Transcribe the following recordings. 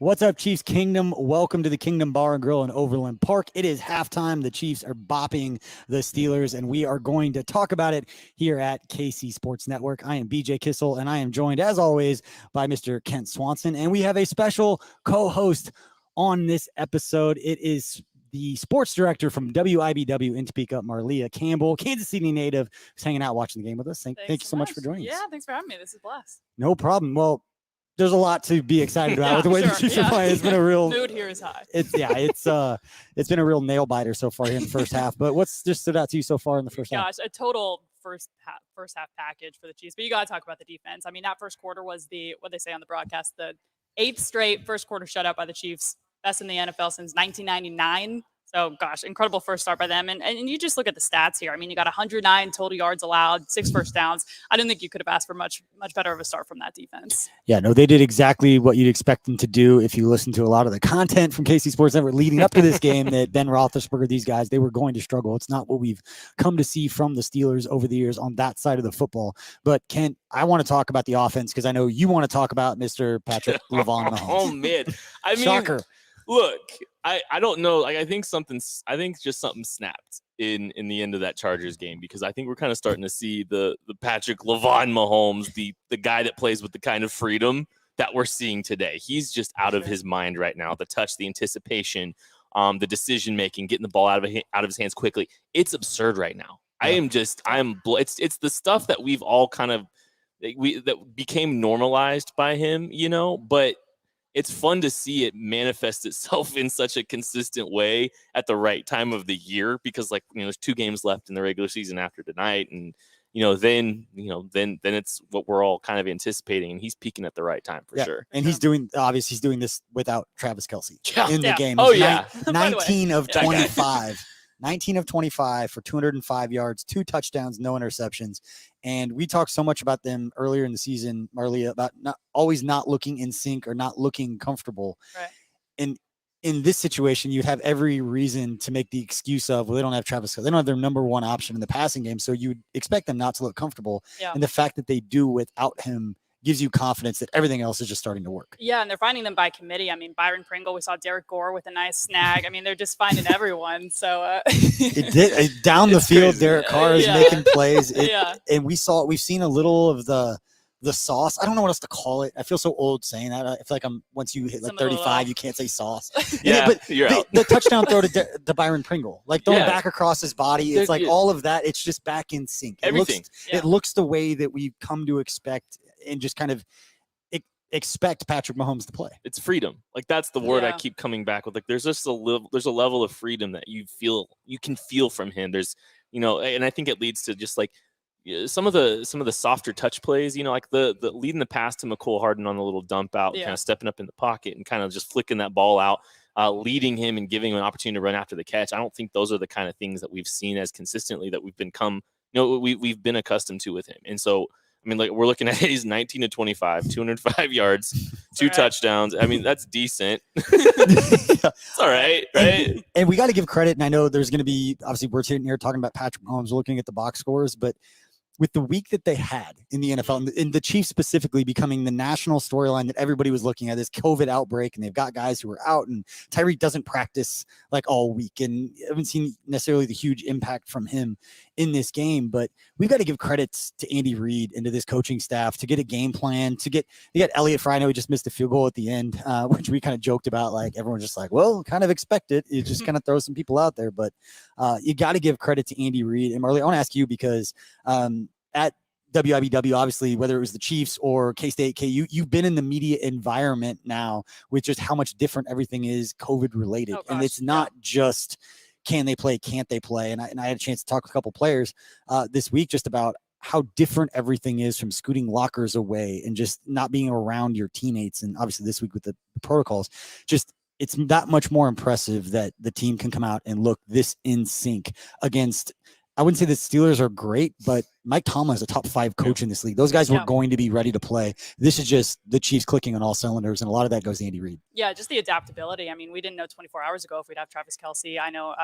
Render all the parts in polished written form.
What's up, Chiefs Kingdom? Welcome to the Kingdom Bar and Grill in Overland Park. It is halftime. The Chiefs are bopping the Steelers, and we are going to talk about it here at KC Sports Network. I am BJ Kissel, and I am joined, as always, by Mr. Kent Swanson, and we have a special co-host on this episode. It is the sports director from WIBW in Topeka, Marleah Campbell, Kansas City native, who's hanging out watching the game with us. Thank you so much for joining us. Yeah, thanks for having me. This is blessed. No problem. Well, there's a lot to be excited about with the way the Chiefs are playing. It's been a real mood here is high. It's been a real nail biter so far here in the first half. But what's just stood out to you so far in the first half? Gosh, a total first half package for the Chiefs. But you got to talk about the defense. I mean, that first quarter was what they say on the broadcast, the 8th straight first quarter shutout by the Chiefs, best in the NFL since 1999. So, gosh, incredible first start by them. And you just look at the stats here. I mean, you got 109 total yards allowed, 6 first downs. I didn't think you could have asked for much better of a start from that defense. Yeah, no, they did exactly what you'd expect them to do if you listen to a lot of the content from KC Sports Network leading up to this game, that Ben Roethlisberger, these guys, they were going to struggle. It's not what we've come to see from the Steelers over the years on that side of the football. But, Kent, I want to talk about the offense because I know you want to talk about Mr. Patrick Lavon Mahomes. Oh, man. I mean, shocker. Look, I don't know. Like, I think just something snapped in the end of that Chargers game, because I think we're kind of starting to see the Patrick Lavon Mahomes, the guy that plays with the kind of freedom that we're seeing today. He's just out of his mind right now. The touch, the anticipation, the decision making, getting the ball out of his hands quickly. It's absurd right now. Yeah. It's the stuff that we've all kind of that became normalized by him, but it's fun to see it manifest itself in such a consistent way at the right time of the year, because there's 2 games left in the regular season after tonight. And, then it's what we're all kind of anticipating, and he's peaking at the right time for sure. And he's doing this without Travis Kelce in the game. Oh, yeah. 19 of 25. 19 of 25 for 205 yards, 2 touchdowns, no interceptions. And we talked so much about them earlier in the season, Marleah, about not looking in sync or not looking comfortable. Right. And in this situation, you'd have every reason to make the excuse of, well, they don't have Travis Kelce. They don't have their number one option in the passing game. So you'd expect them not to look comfortable. Yeah. And the fact that they do without him gives you confidence that everything else is just starting to work. Yeah, and they're finding them by committee. I mean, Byron Pringle, we saw Derek Gore with a nice snag. I mean, they're just finding everyone. So it did down the field. Crazy. Derek Carr is making plays. And we've seen a little of the sauce. I don't know what else to call it. I feel so old saying that. I feel like once you hit 35, you can't say sauce. But you're out. The touchdown throw to Byron Pringle, throwing back across his body. It's all of that. It's just back in sync. Everything. It looks the way that we've come to expect, and just kind of expect Patrick Mahomes to play. It's freedom. That's the word I keep coming back with. There's just there's a level of freedom that you can feel from him. There's, and I think it leads to just some of the softer touch plays, the leading the pass to McCole Hardin on the little dump out, kind of stepping up in the pocket and kind of just flicking that ball out, leading him and giving him an opportunity to run after the catch. I don't think those are the kind of things that we've seen as consistently that we've we've been accustomed to with him. And so, I mean, we're looking at he's 19 to 25, 205 yards, 2 touchdowns. I mean, that's decent. It's all right, right? And we got to give credit, and I know there's going to be, obviously, we're sitting here talking about Patrick Mahomes, looking at the box scores, but with the week that they had in the NFL, and the Chiefs specifically becoming the national storyline that everybody was looking at, this COVID outbreak, and they've got guys who are out, and Tyreek doesn't practice all week, and I haven't seen necessarily the huge impact from him in this game. But we've got to give credits to Andy Reid and to this coaching staff to get a game plan, they got Elliott Fry. I know he just missed a field goal at the end, which we kind of joked about, everyone's just well, kind of expect it. You just kind of throw some people out there, but you got to give credit to Andy Reid. And Marleah, I want to ask you, because at WIBW, obviously, whether it was the Chiefs or K-State, KU, you've been in the media environment now with just how much different everything is COVID related. Oh, and it's not just can they play, can't they play? And I had a chance to talk to a couple players this week just about how different everything is from scooting lockers away and just not being around your teammates. And obviously this week with the protocols, just it's that much more impressive that the team can come out and look this in sync against, I wouldn't say the Steelers are great, but Mike Tomlin is a top 5 coach in this league. Those guys were going to be ready to play. This is just the Chiefs clicking on all cylinders, and a lot of that goes to Andy Reid. Yeah, just the adaptability. I mean, we didn't know 24 hours ago if we'd have Travis Kelce. I know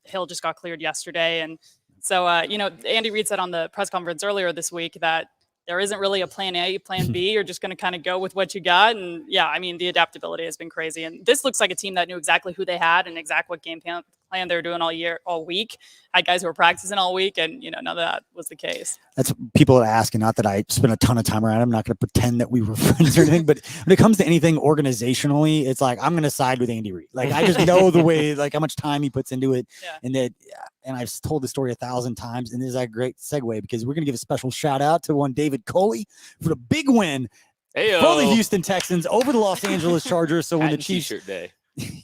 Hill just got cleared yesterday. And so, Andy Reid said on the press conference earlier this week that there isn't really a plan A, plan B. You're just going to kind of go with what you got. And yeah, I mean, the adaptability has been crazy. And this looks like a team that knew exactly who they had and exactly what game plan they were doing all week. Had guys who were practicing all week, and none of that was the case. That's people ask, and not that I spent a ton of time around. I'm not going to pretend that we were friends or anything, but when it comes to anything organizationally, it's like I'm going to side with Andy Reid. Like I just know the way, like how much time he puts into it, and I've told the story 1,000 times, and this is a great segue because we're going to give a special shout out to one David Coley for the big win for the Houston Texans over the Los Angeles Chargers. So when the Chiefs T-shirt day.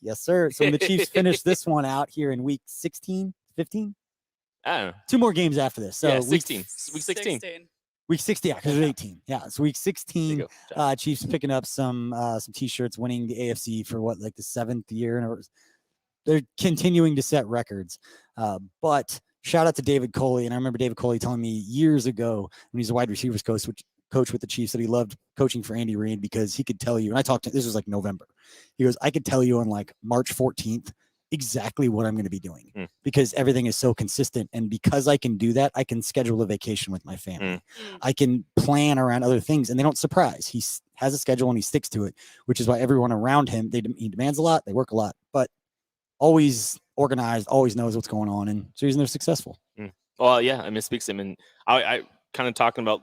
Yes, sir. So when the Chiefs finish this one out here in week 16, 15? I don't know. 2 more games after this. So 16. Week 16. Week 16, yeah, because it's 18. Yeah, so week 16, Chiefs picking up some T-shirts, winning the AFC for what, like the 7th year? And they're continuing to set records. But shout out to David Coley. And I remember David Coley telling me years ago when he's a wide receivers coach with the Chiefs that he loved coaching for Andy Reid because he could tell you, and I talked to, this was like November. He goes, I could tell you on like March 14th exactly what I'm going to be doing because everything is so consistent. And because I can do that, I can schedule a vacation with my family. I can plan around other things and they don't surprise. He has a schedule and he sticks to it, which is why everyone around him, he demands a lot. They work a lot, but always organized, always knows what's going on. And so they're successful. Well, yeah, I mean, it speaks to him. And I kind of talking about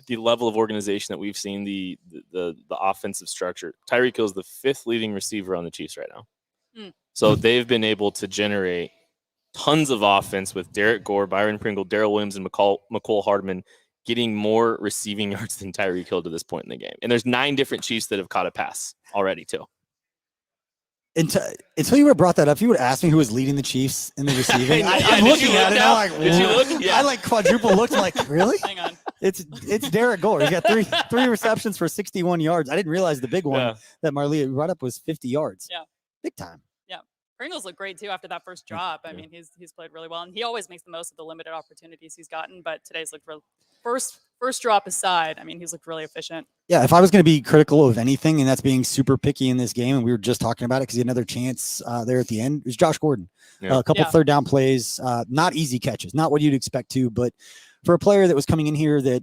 the level of organization that we've seen, the offensive structure. Tyreek Hill is the 5th leading receiver on the Chiefs right now. So they've been able to generate tons of offense with Derek Gore, Byron Pringle, Darrell Williams, and McCole Hardman getting more receiving yards than Tyreek Hill to this point in the game. And there's 9 different Chiefs that have caught a pass already too. Until you brought that up, you would ask me who was leading the Chiefs in the receiving. I'm looking at it now. Did you look? Yeah. I like quadruple looked like, really? Hang on. It's Derek Gore. He got three receptions for 61 yards. I didn't realize the big one that Marleah brought up was 50 yards. Yeah. Big time. Yeah. Pringles looked great too after that first drop. I mean, he's played really well, and he always makes the most of the limited opportunities he's gotten. But today's looked real. First drop aside, I mean, he's looked really efficient. Yeah, if I was going to be critical of anything, and that's being super picky in this game, and we were just talking about it because he had another chance there at the end, it was Josh Gordon. A couple third down plays, not easy catches, not what you'd expect to, but for a player that was coming in here that,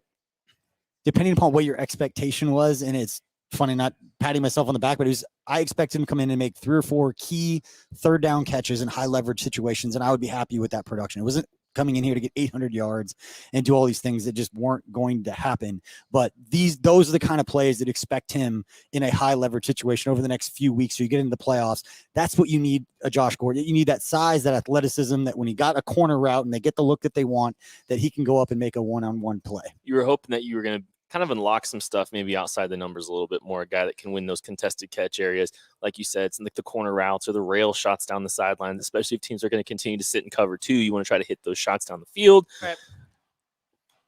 depending upon what your expectation was, and it's funny not patting myself on the back, but I expect him to come in and make 3 or 4 key third down catches in high leverage situations, and I would be happy with that production. It wasn't coming in here to get 800 yards and do all these things that just weren't going to happen. But those are the kind of plays that expect him in a high leverage situation over the next few weeks. So you get into the playoffs. That's what you need a Josh Gordon. You need that size, that athleticism, that when he got a corner route and they get the look that they want, that he can go up and make a one-on-one play. You were hoping that you were going to kind of unlock some stuff maybe outside the numbers a little bit more, a guy that can win those contested catch areas. Like you said, it's like the corner routes or the rail shots down the sidelines, especially if teams are going to continue to sit and cover too. You want to try to hit those shots down the field. Right.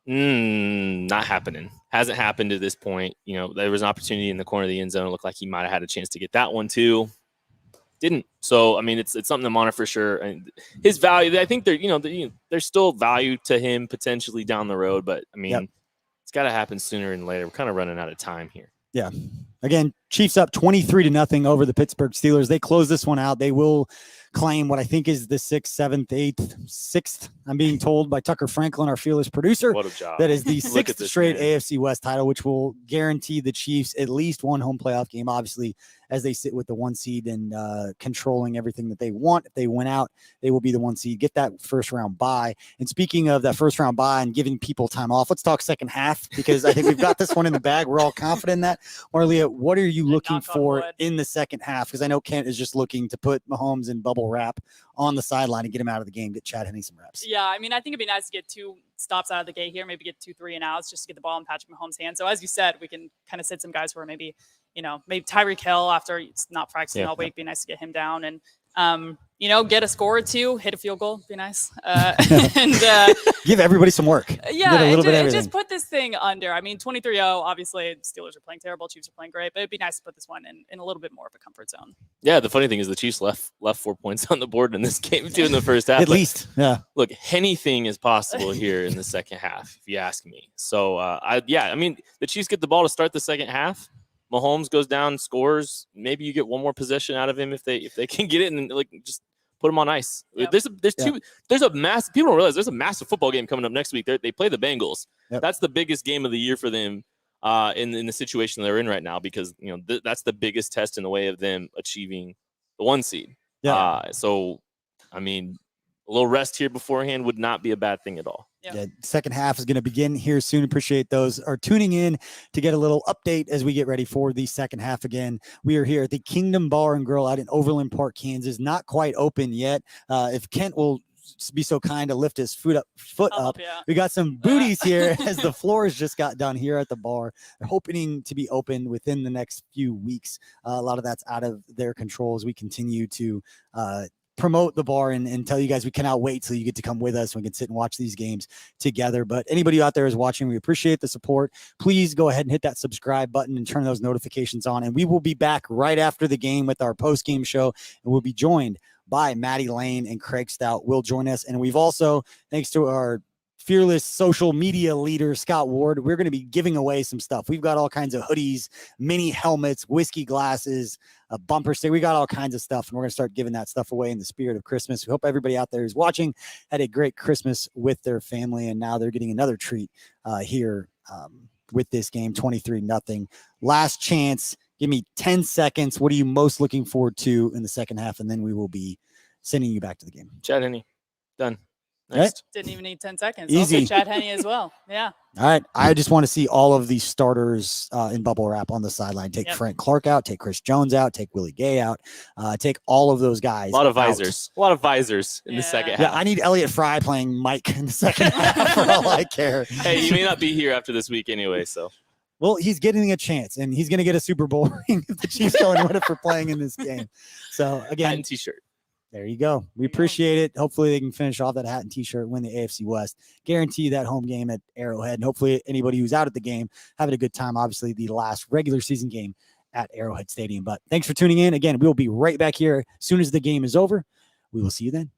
Not happening. Hasn't happened to this point. There was an opportunity in the corner of the end zone. It looked like he might have had a chance to get that one too. Didn't. So, I mean, it's something to monitor for sure. And his value, I think there's still value to him potentially down the road, but I mean, it's got to happen sooner than later. We're kind of running out of time here. Yeah. Again, Chiefs up 23-0 over the Pittsburgh Steelers. They close this one out. They will claim what I think is the 6th, 7th, 8th, 6th. I'm being told by Tucker Franklin, our fearless producer. What a job. That is the 6th straight AFC West title, which will guarantee the Chiefs at least one home playoff game, obviously, as they sit with the 1 seed and controlling everything that they want. If they win out, they will be the 1 seed, get that first round bye. And speaking of that first round bye and giving people time off, let's talk second half, because I think we've got this one in the bag. We're all confident in that. Marleah, what are you looking for in the second half? Because I know Kent is just looking to put Mahomes in bubble wrap on the sideline and get him out of the game, get Chad Henne some reps. Yeah, I mean, I think it'd be nice to get 2 stops out of the gate here, maybe get 2 3 and outs just to get the ball in Patrick Mahomes' hands. So as you said, we can kind of sit some guys who are maybe Tyreek Hill after he's not practicing all week. Be nice to get him down and get a score or 2, hit a field goal, be nice. And give everybody some work. Yeah, a little bit of everything. Just put this thing under. I mean, 23-0, obviously, the Steelers are playing terrible, Chiefs are playing great, but it'd be nice to put this one in a little bit more of a comfort zone. Yeah, the funny thing is the Chiefs left 4 points on the board in this game, too, in the first half. At least, yeah. Look, anything is possible here in the second half, if you ask me. So, I mean, the Chiefs get the ball to start the second half. Mahomes goes down, scores. Maybe you get one more possession out of him if they can get it and just put them on ice. Yep. There's a massive, people don't realize there's a massive football game coming up next week. They play the Bengals. Yep. That's the biggest game of the year for them in the situation they're in right now, because that's the biggest test in the way of them achieving the 1 seed. Yeah. So I mean, a little rest here beforehand would not be a bad thing at all. Yeah, second half is going to begin here soon. Appreciate those are tuning in to get a little update as we get ready for the second half again. We are here at the Kingdom Bar and Grill out in Overland Park, Kansas. Not quite open yet. If Kent will be so kind to lift his foot up. Yeah. We got some booties here as the floors just got done here at the bar. They're hoping to be open within the next few weeks. A lot of that's out of their control as we continue to promote the bar and tell you guys we cannot wait till you get to come with us. We can sit and watch these games together. But anybody out there is watching, we appreciate the support. Please go ahead and hit that subscribe button and turn those notifications on. And we will be back right after the game with our post-game show. And we'll be joined by Maddie Lane and Craig Stout will join us. And we've also, thanks to our fearless social media leader, Scott Ward, we're going to be giving away some stuff. We've got all kinds of hoodies, mini helmets, whiskey glasses, a bumper sticker. We got all kinds of stuff, and we're going to start giving that stuff away in the spirit of Christmas. We hope everybody out there who's watching had a great Christmas with their family, and now they're getting another treat here with this game, 23-0. Last chance. Give me 10 seconds. What are you most looking forward to in the second half? And then we will be sending you back to the game. Chad Henne, done. Right. Didn't even need 10 seconds. Easy. Also Chad Henne as well. Yeah. All right. I just want to see all of these starters in bubble wrap on the sideline. Take Frank Clark out, take Chris Jones out, take Willie Gay out, take all of those guys. A lot of out. visors. A lot of visors in the second half. Yeah, I need Elliott Fry playing Mike in the second half for all I care. Hey, you may not be here after this week anyway, so. Well, he's getting a chance, and he's going to get a Super Bowl ring if the Chiefs go and win it for playing in this game. So, again, hat and t-shirt. There you go. We appreciate it. Hopefully they can finish off that hat and t-shirt, win the AFC West, guarantee that home game at Arrowhead. And hopefully anybody who's out at the game having a good time. Obviously the last regular season game at Arrowhead Stadium. But thanks for tuning in. Again, we'll be right back here as soon as the game is over. We will see you then.